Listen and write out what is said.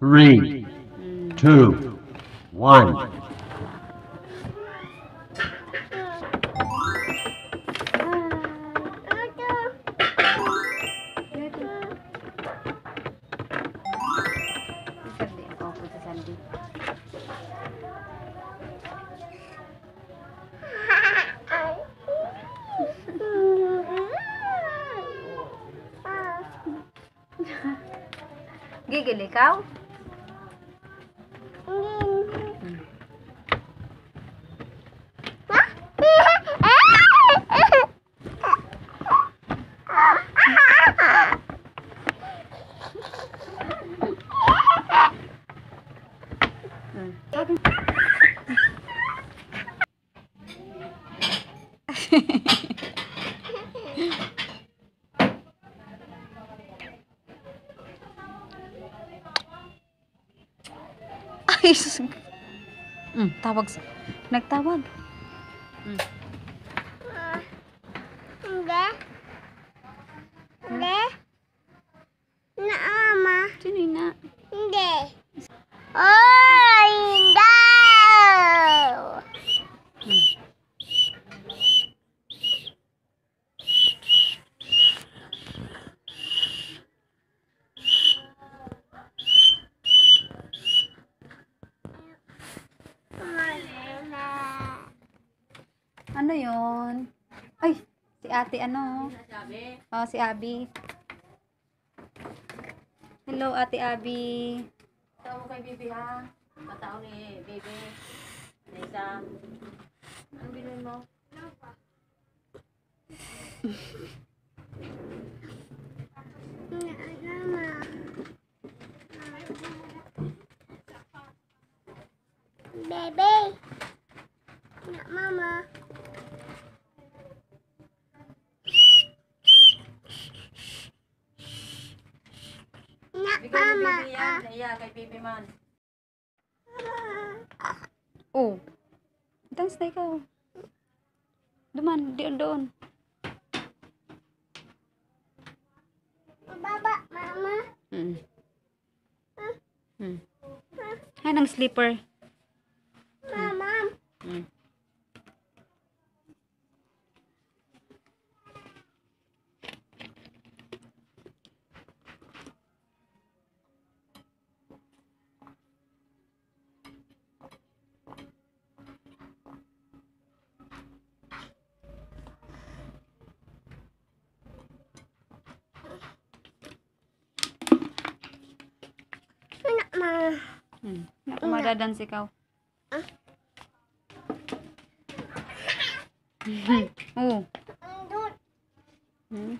3, 2, 1. Gigil ikaw? Ay, sus. Tawag. Nagtawag. Hindi. Hindi. Na, Mama. Sino yun na? Hindi. Oh, hindi. Ano yun? Ay, si ate ano? Oh, si Abby. Hello, ate Abby. Tawag mo kay Bibi ha. Matao ni Bibi. Nisa. Ano binuin mo? Mama. Baby. Na, Mama. Na, Bigay ni Mama. Bibi yan. Naiya kay Bibi man. Oh. Dance na ikaw. Duman, doon. Baba, Mama. Hay ng slipper. Mama. Na, Mama. Naku, madadance ikaw. Oh. Andun. Hmm.